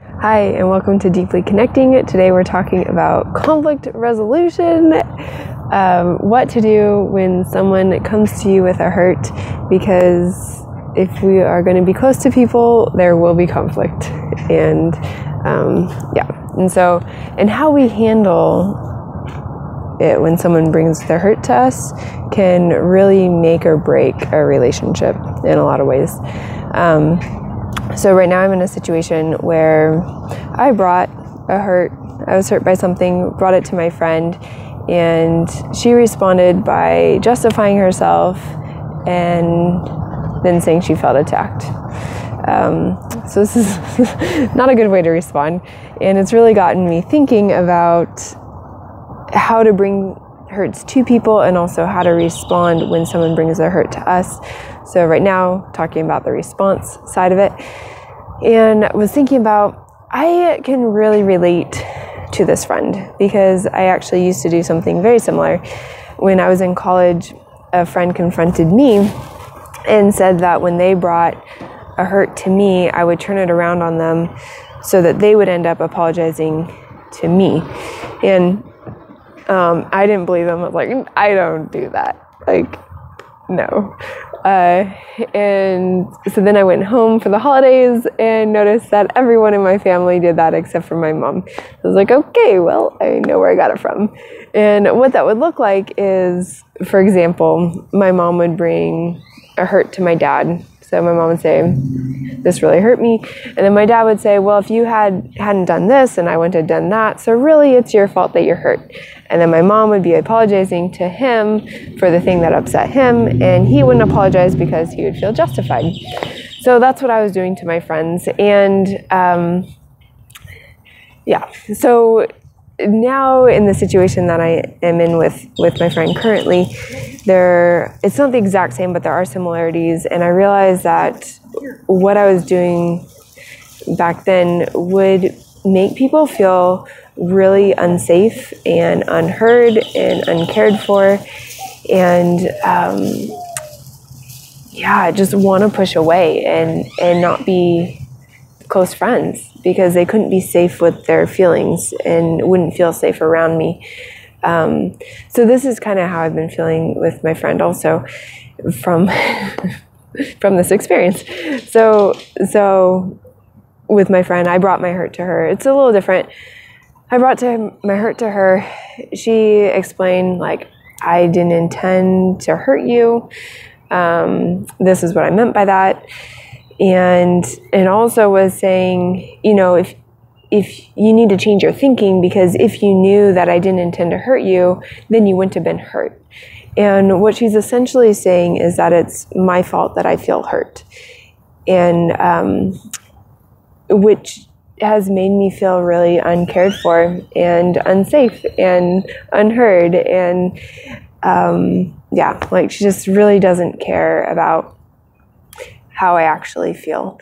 Hi, and welcome to Deeply Connecting. Today we're talking about conflict resolution, what to do when someone comes to you with a hurt, because if we are going to be close to people, there will be conflict, and and how we handle it when someone brings their hurt to us can really make or break a relationship in a lot of ways. So right now I'm in a situation where I brought I was hurt by something, brought it to my friend, and she responded by justifying herself and then saying she felt attacked. So this is not a good way to respond, and it's really gotten me thinking about how to bring hurts to people and also how to respond when someone brings their hurt to us. So right now, talking about the response side of it, and I was thinking about, I can really relate to this friend because I actually used to do something very similar. When I was in college, a friend confronted me and said that when they brought a hurt to me, I would turn it around on them so that they would end up apologizing to me. And I didn't believe them. I was like, I don't do that. Like, no. And so then I went home for the holidays and noticed that everyone in my family did that except for my mom. I was like, okay, well, I know where I got it from. And what that would look like is, for example, my mom would bring a hurt to my dad. So my mom would say, this really hurt me. And then my dad would say, well, if you hadn't done this and I wouldn't have done that, so really it's your fault that you're hurt. And then my mom would be apologizing to him for the thing that upset him, and he wouldn't apologize because he would feel justified. So that's what I was doing to my friends. And so now in the situation that I am in with my friend currently, it's not the exact same, but there are similarities. And I realized that what I was doing back then would make people feel really unsafe and unheard and uncared for. And just want to push away and not be close friends because they couldn't be safe with their feelings and wouldn't feel safe around me. So this is kind of how I've been feeling with my friend also from this experience. So with my friend, I brought my hurt to her. It's a little different. I brought my hurt to her. She explained, like, I didn't intend to hurt you. This is what I meant by that. And also was saying, if you need to change your thinking, because if you knew that I didn't intend to hurt you, then you wouldn't have been hurt. And what she's essentially saying is that it's my fault that I feel hurt. And which has made me feel really uncared for and unsafe and unheard. And she just really doesn't care about how I actually feel.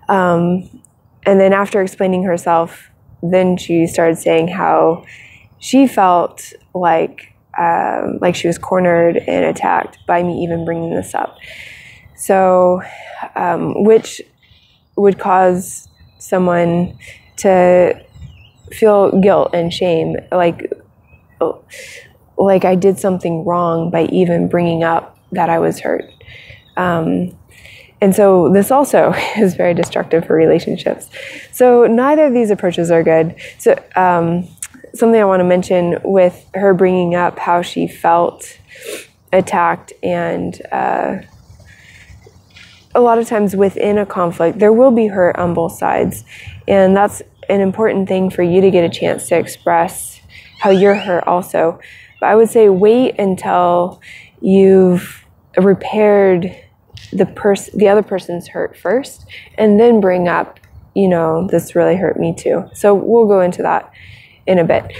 And then after explaining herself, then she started saying how she felt like she was cornered and attacked by me even bringing this up. So, which would cause someone to feel guilt and shame, like I did something wrong by even bringing up that I was hurt. And so this also is very destructive for relationships. So neither of these approaches are good. So something I want to mention with her bringing up how she felt attacked, and a lot of times within a conflict, there will be hurt on both sides. And that's an important thing for you to get a chance to express how you're hurt also. But I would say wait until you've repaired the other person's hurt first, and then bring up, this really hurt me too. So we'll go into that in a bit.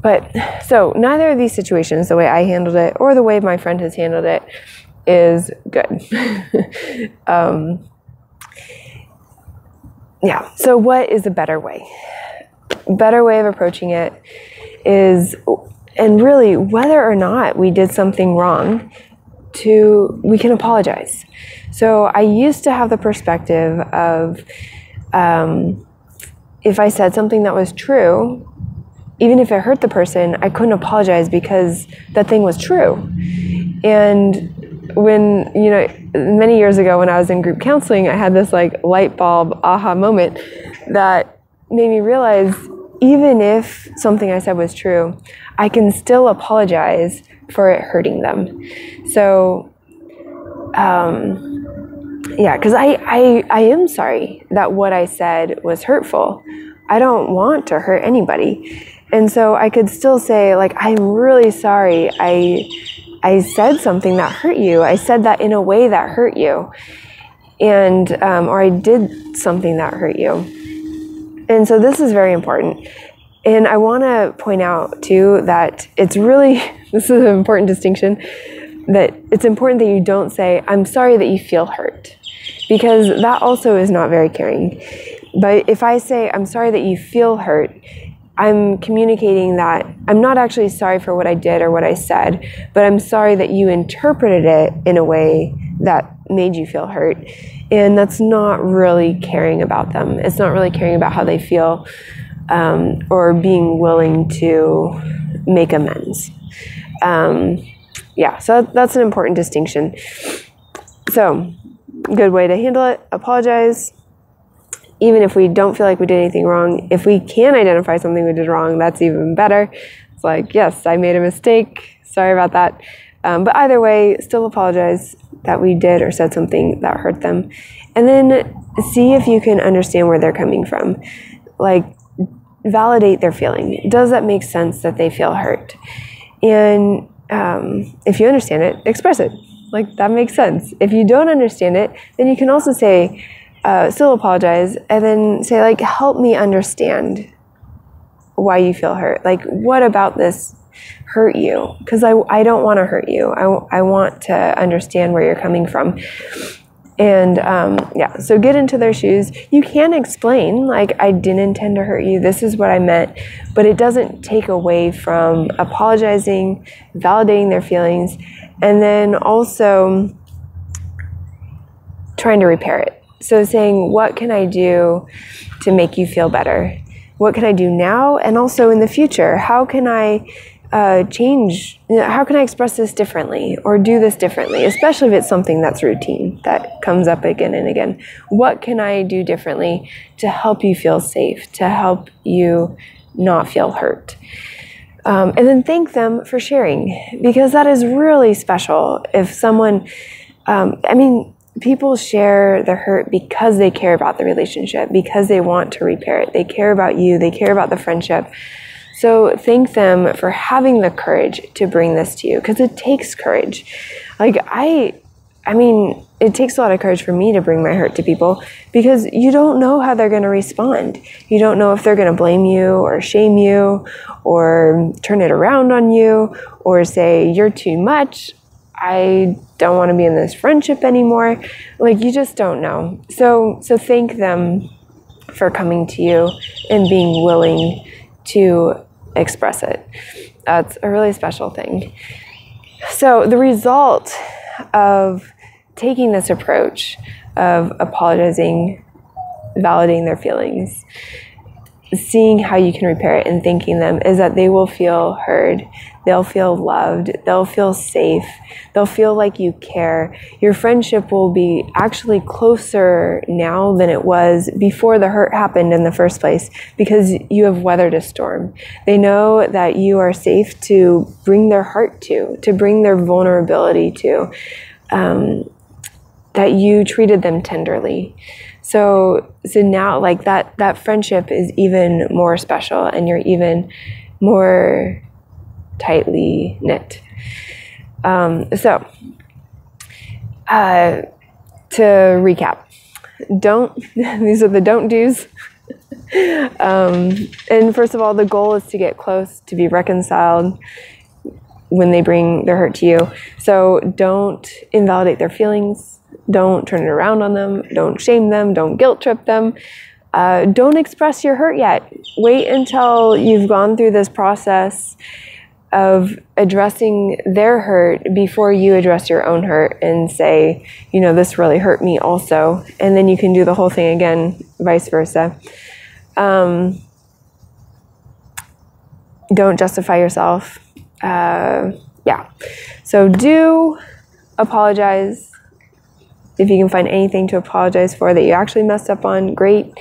But so neither of these situations, the way I handled it or the way my friend has handled it, is good. So what is a better way? Better way of approaching it is, and really whether or not we did something wrong, we can apologize. So I used to have the perspective of if I said something that was true, even if it hurt the person, I couldn't apologize because that thing was true. And when, many years ago when I was in group counseling, I had this like light bulb aha moment that made me realize, even if something I said was true, I can still apologize for it hurting them. So, because I am sorry that what I said was hurtful. I don't want to hurt anybody. And so I could still say, like, I'm really sorry. I said something that hurt you. I said that in a way that hurt you. And, or I did something that hurt you. And so this is very important. And I want to point out too that it's really, this is an important distinction, that it's important that you don't say, I'm sorry that you feel hurt, because that also is not very caring. But if I say, I'm sorry that you feel hurt, I'm communicating that I'm not actually sorry for what I did or what I said, but I'm sorry that you interpreted it in a way that made you feel hurt. And that's not really caring about them. It's not really caring about how they feel, or being willing to make amends. So that's an important distinction. So, good way to handle it: apologize. Even if we don't feel like we did anything wrong, if we can identify something we did wrong, that's even better. It's like, yes, I made a mistake. Sorry about that. But either way, still apologize that we did or said something that hurt them. And then see if you can understand where they're coming from. Like, validate their feeling. Does that make sense that they feel hurt? And if you understand it, express it. Like, that makes sense. If you don't understand it, then you can also say, still apologize, and then say, like, help me understand why you feel hurt. Like, what about this hurt you? Because I don't want to hurt you. I want to understand where you're coming from. And so get into their shoes. You can explain, like, I didn't intend to hurt you. This is what I meant. But it doesn't take away from apologizing, validating their feelings, and then also trying to repair it. So saying, what can I do to make you feel better? What can I do now and also in the future? How can I change? How can I express this differently or do this differently? Especially if it's something that's routine, that comes up again and again. What can I do differently to help you feel safe, to help you not feel hurt? And then thank them for sharing, because that is really special. If someone, people share their hurt because they care about the relationship, because they want to repair it. They care about you. They care about the friendship. So thank them for having the courage to bring this to you, because it takes courage. Like, it takes a lot of courage for me to bring my hurt to people, because you don't know how they're going to respond. You don't know if they're going to blame you or shame you or turn it around on you or say, you're too much. I don't want to be in this friendship anymore. Like, you just don't know. So thank them for coming to you and being willing to express it. That's a really special thing. So the result of taking this approach of apologizing, validating their feelings, seeing how you can repair it and thanking them is that they will feel heard. They'll feel loved. They'll feel safe. They'll feel like you care. Your friendship will be actually closer now than it was before the hurt happened in the first place, because you have weathered a storm. They know that you are safe to bring their heart to bring their vulnerability to, that you treated them tenderly. So now, like, that friendship is even more special, and you're even more tightly knit. To recap, these are the don't do's. And first of all, the goal is to get close, to be reconciled when they bring their hurt to you. So don't invalidate their feelings. Don't turn it around on them. Don't shame them. Don't guilt trip them. Don't express your hurt yet. Wait until you've gone through this process of addressing their hurt before you address your own hurt and say, this really hurt me also. And then you can do the whole thing again, vice versa. Don't justify yourself. Yeah. So do apologize. If you can find anything to apologize for that you actually messed up on, great.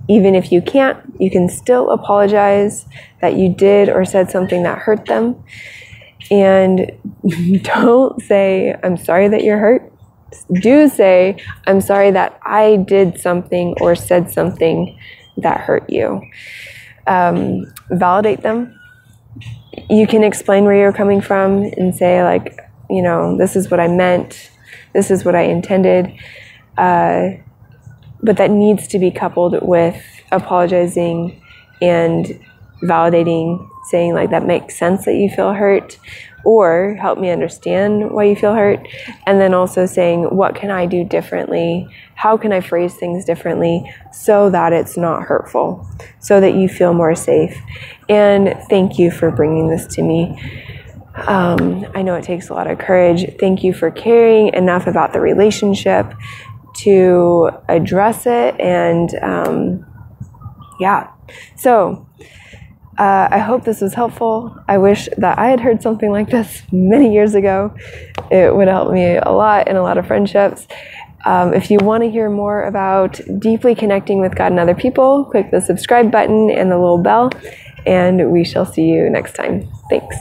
Even if you can't, you can still apologize that you did or said something that hurt them. And don't say, I'm sorry that you're hurt. Do say, I'm sorry that I did something or said something that hurt you. Validate them. You can explain where you're coming from and say, like, you know, this is what I meant. This is what I intended. But that needs to be coupled with apologizing and validating, saying, like, that makes sense that you feel hurt, or help me understand why you feel hurt. And then also saying, what can I do differently? How can I phrase things differently so that it's not hurtful, so that you feel more safe? And thank you for bringing this to me. I know it takes a lot of courage. Thank you for caring enough about the relationship to address it. And yeah, so I hope this was helpful. I wish that I had heard something like this many years ago. It would help me a lot in a lot of friendships. If you want to hear more about deeply connecting with God and other people, click the subscribe button and the little bell, and we shall see you next time. Thanks.